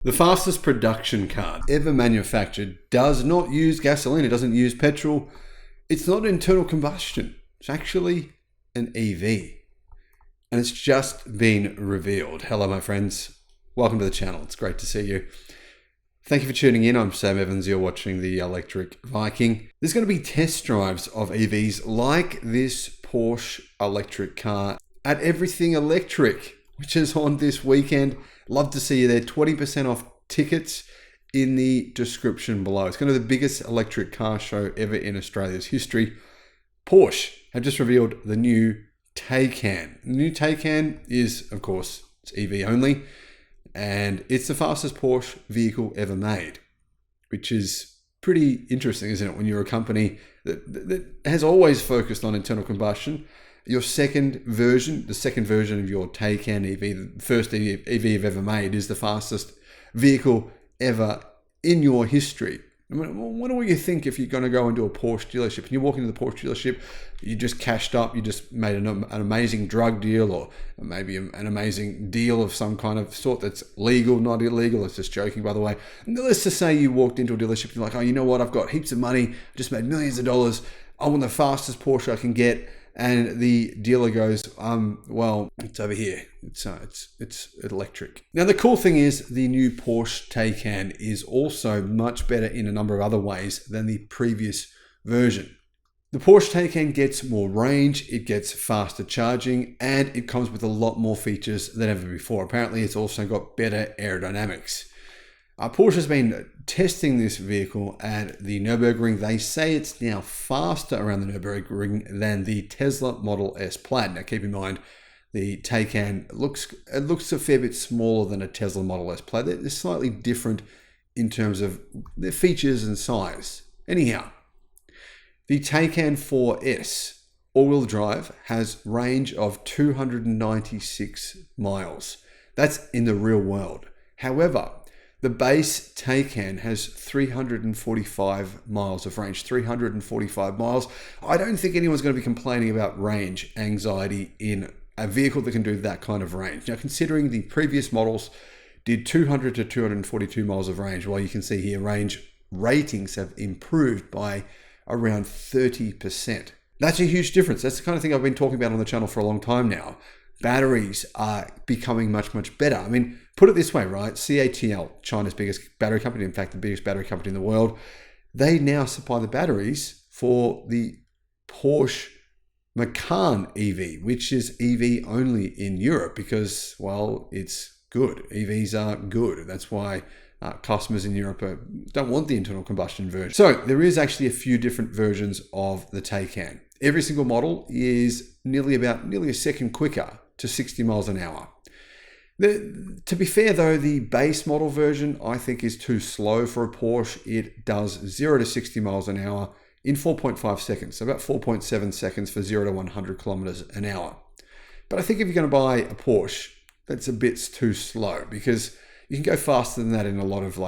The fastest production car ever manufactured does not use gasoline. It doesn't use petrol. It's not internal combustion. It's actually an EV. And it's just been revealed. Hello, my friends. Welcome to the channel. It's great to see you. Thank you for tuning in. I'm Sam Evans. You're watching the Electric Viking. There's going to be test drives of EVs like this Porsche electric car at Everything Electric, which is on this weekend. Love to see you there. 20% off tickets in the description below. It's going to be the biggest electric car show ever in Australia's history. Porsche have just revealed the new Taycan. The new Taycan is, of course, it's EV only, and it's the fastest Porsche vehicle ever made, which is pretty interesting, isn't it? When you're a company that has always focused on internal combustion, your second version, the second version of your Taycan EV, the first EV you've ever made, is the fastest vehicle ever in your history. What do you think if you're going to go into a Porsche dealership and you walk into the Porsche dealership, you just cashed up, you just made an amazing drug deal, or maybe an amazing deal of some kind of sort that's legal, not illegal. It's just joking, by the way. And let's just say you walked into a dealership and you're like, oh, you know what? I've got heaps of money, just made millions of dollars. I want the fastest Porsche I can get. And the dealer goes, well, it's over here. It's electric. Now, the cool thing is the new Porsche Taycan is also much better in a number of other ways than the previous version. The Porsche Taycan gets more range, it gets faster charging, and it comes with a lot more features than ever before. Apparently, it's also got better aerodynamics. Porsche has been testing this vehicle at the Nürburgring. They say it's now faster around the Nürburgring than the Tesla Model S Plaid. Now, keep in mind, the Taycan looks a fair bit smaller than a Tesla Model S Plaid. They're slightly different in terms of their features and size. Anyhow, the Taycan 4S all-wheel drive has range of 296 miles. That's in the real world. However, the base Taycan has 345 miles of range, 345 miles. I don't think anyone's going to be complaining about range anxiety in a vehicle that can do that kind of range. Now, considering the previous models did 200 to 242 miles of range, well, you can see here range ratings have improved by around 30%. That's a huge difference. That's the kind of thing I've been talking about on the channel for a long time now. Batteries are becoming much, much better. I mean, put it this way, right? CATL, China's biggest battery company, in fact, the biggest battery company in the world, they now supply the batteries for the Porsche Macan EV, which is EV only in Europe because, well, it's good. EVs are good. That's why customers in Europe don't want the internal combustion version. So there is actually a few different versions of the Taycan. Every single model is nearly a second quicker to 60 miles an hour. To be fair though, the base model version I think is too slow for a Porsche. It does 0 to 60 miles an hour in 4.5 seconds, so about 4.7 seconds for 0 to 100 kilometers an hour. But I think if you're going to buy a Porsche, that's a bit too slow because you can go faster than that in a lot of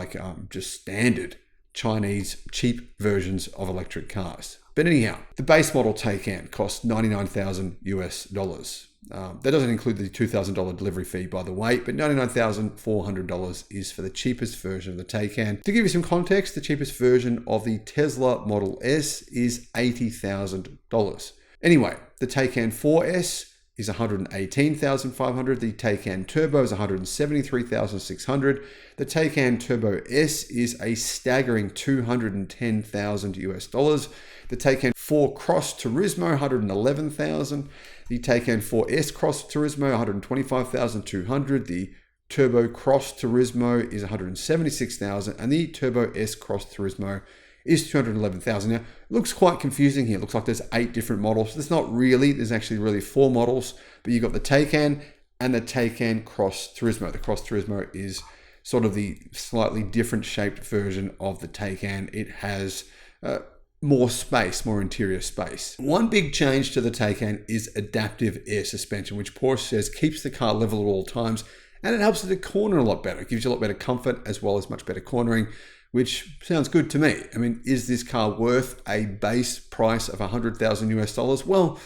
just standard Chinese cheap versions of electric cars. But anyhow, the base model Taycan costs $99,000 US. That doesn't include the $2,000 delivery fee, by the way, but $99,400 is for the cheapest version of the Taycan. To give you some context, the cheapest version of the Tesla Model S is $80,000. Anyway, the Taycan 4S is $118,500. The Taycan Turbo is $173,600. The Taycan Turbo S is a staggering $210,000 US. The Taycan 4 Cross Turismo, $111,000. The Taycan 4S Cross Turismo, $125,200. The Turbo Cross Turismo is $176,000, and the Turbo S Cross Turismo is $211,000. Now, it looks quite confusing here. It looks like there's 8 different models. There's not really. There's actually really 4 models, but you've got the Taycan and the Taycan Cross Turismo. The Cross Turismo is sort of the slightly different shaped version of the Taycan. It has more space, more interior space. One big change to the Taycan is adaptive air suspension, which Porsche says keeps the car level at all times, and it helps it to corner a lot better. It gives you a lot better comfort as well as much better cornering, which sounds good to me. I mean, is this car worth a base price of $100,000 US? Well,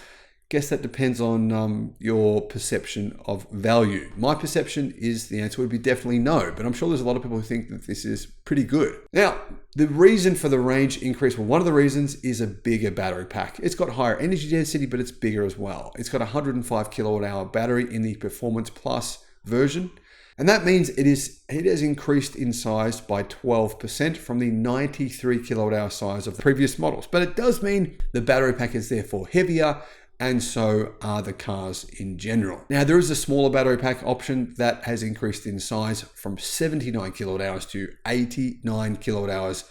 Guess that depends on your perception of value. My perception is the answer would be definitely no, but I'm sure there's a lot of people who think that this is pretty good. Now, the reason for the range increase, well, one of the reasons is a bigger battery pack. It's got higher energy density, but it's bigger as well. It's got a 105 kilowatt hour battery in the Performance Plus version. And that means it has increased in size by 12% from the 93 kilowatt hour size of the previous models. But it does mean the battery pack is therefore heavier, and so are the cars in general. Now, there is a smaller battery pack option that has increased in size from 79 kilowatt hours to 89 kilowatt hours.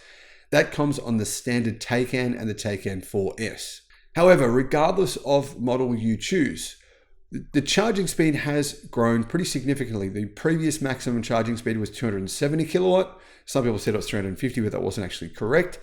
That comes on the standard Taycan and the Taycan 4S. However, regardless of model you choose, the charging speed has grown pretty significantly. The previous maximum charging speed was 270 kilowatt. Some people said it was 350, but that wasn't actually correct.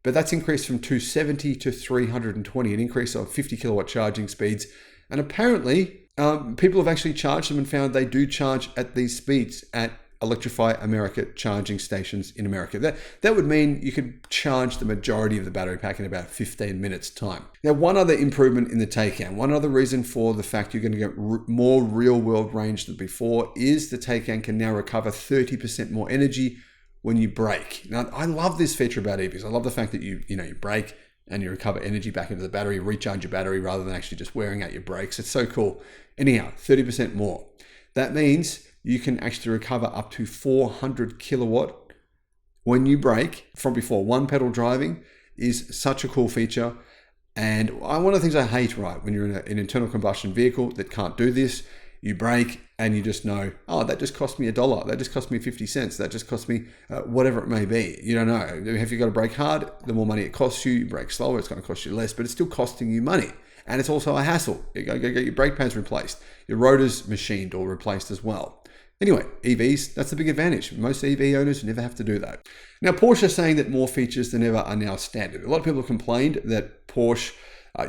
But that's increased from 270 to 320, an increase of 50 kilowatt charging speeds. And apparently, people have actually charged them and found they do charge at these speeds at Electrify America charging stations in America. That would mean you could charge the majority of the battery pack in about 15 minutes time. Now, one other improvement in the Taycan, one other reason for the fact you're going to get more real world range than before is the Taycan can now recover 30% more energy when you brake. Now, I love this feature about EVs. I love the fact that you brake and you recover energy back into the battery, recharge your battery rather than actually just wearing out your brakes. It's so cool. Anyhow, 30% more. That means you can actually recover up to 400 kilowatt when you brake from before. One pedal driving is such a cool feature. And one of the things I hate, right, when you're in an internal combustion vehicle that can't do this, you brake and you just know, oh, that just cost me $1. That just cost me 50 cents. That just cost me whatever it may be. You don't know. If you've got to brake hard, the more money it costs you. You brake slower, it's going to cost you less, but it's still costing you money. And it's also a hassle. You got to get your brake pads replaced, your rotors machined or replaced as well. Anyway, EVs, that's the big advantage. Most EV owners never have to do that. Now, Porsche is saying that more features than ever are now standard. A lot of people have complained that Porsche,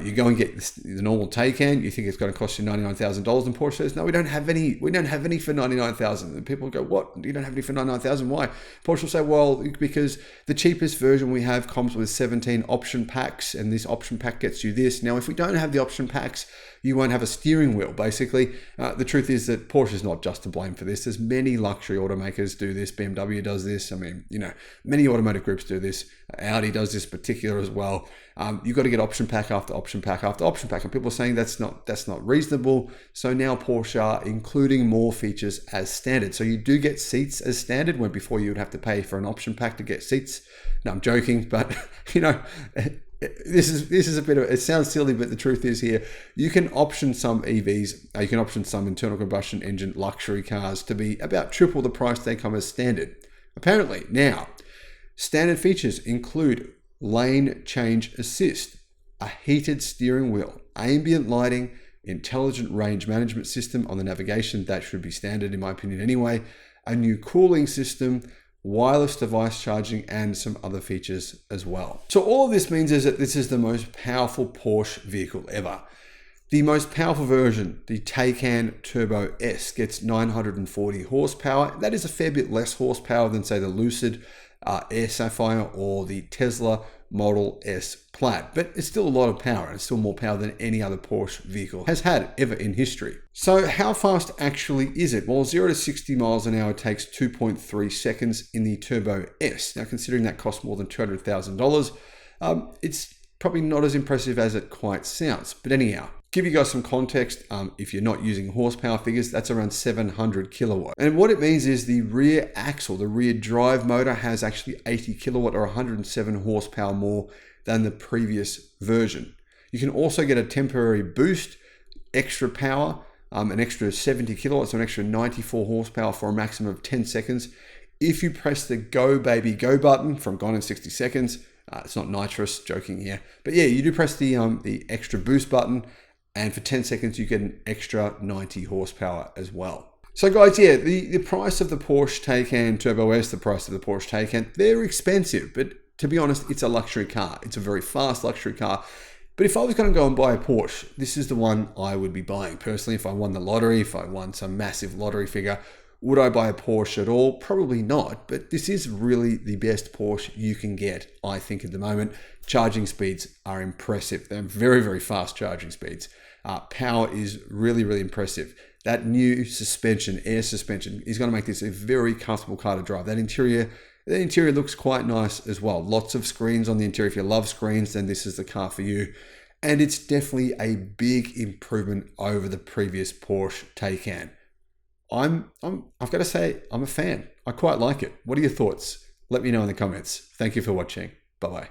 you go and get the normal Taycan, you think it's going to cost you $99,000, and Porsche says, no, we don't have any for $99,000. And people go, what? You don't have any for $99,000? Why? Porsche will say, well, because the cheapest version we have comes with 17 option packs, and this option pack gets you this. Now, if we don't have the option packs, you won't have a steering wheel, basically. The truth is that Porsche is not just to blame for this. There's many luxury automakers do this. BMW does this. I mean, many automotive groups do this. Audi does this particular as well. You've got to get option pack after option pack after option pack. And people are saying that's not reasonable. So now Porsche are including more features as standard. So you do get seats as standard, when before you would have to pay for an option pack to get seats. No, I'm joking, but this is a bit of, it sounds silly, but the truth is here, you can option some EVs, you can option some internal combustion engine luxury cars to be about triple the price they come as standard. Apparently, now, standard features include lane change assist, a heated steering wheel, ambient lighting, intelligent range management system on the navigation, that should be standard in my opinion anyway, a new cooling system, wireless device charging, and some other features as well. So all of this means is that this is the most powerful Porsche vehicle ever. The most powerful version, the Taycan Turbo S, gets 940 horsepower. That is a fair bit less horsepower than, say, the Lucid Air Sapphire or the Tesla Model S Plaid, but it's still a lot of power, and it's still more power than any other Porsche vehicle has had ever in history. So how fast actually is it? Well, 0 to 60 miles an hour takes 2.3 seconds in the Turbo S. Now, considering that costs more than $200,000, it's probably not as impressive as it quite sounds. But anyhow, give you guys some context, if you're not using horsepower figures, that's around 700 kilowatt. And what it means is the rear axle, the rear drive motor, has actually 80 kilowatt or 107 horsepower more than the previous version. You can also get a temporary boost, extra power, an extra 70 kilowatts, so an extra 94 horsepower for a maximum of 10 seconds. If you press the Go Baby Go button from Gone in 60 Seconds, it's not nitrous, joking here, but yeah, you do press the extra boost button, and for 10 seconds, you get an extra 90 horsepower as well. So guys, yeah, the price of the Porsche Taycan Turbo S, the price of the Porsche Taycan, they're expensive, but to be honest, it's a luxury car. It's a very fast luxury car. But if I was going to go and buy a Porsche, this is the one I would be buying. Personally, if I won the lottery, if I won some massive lottery figure, Would I buy a Porsche at all? Probably not, but this is really the best Porsche you can get, I think, at the moment. Charging speeds are impressive. They're very, very fast charging speeds. Power is really, really impressive. That new suspension, air suspension, is going to make this a very comfortable car to drive. The interior looks quite nice as well. Lots of screens on the interior. If you love screens, then this is the car for you. And it's definitely a big improvement over the previous Porsche Taycan. I've got to say, I'm a fan. I quite like it. What are your thoughts? Let me know in the comments. Thank you for watching. Bye-bye.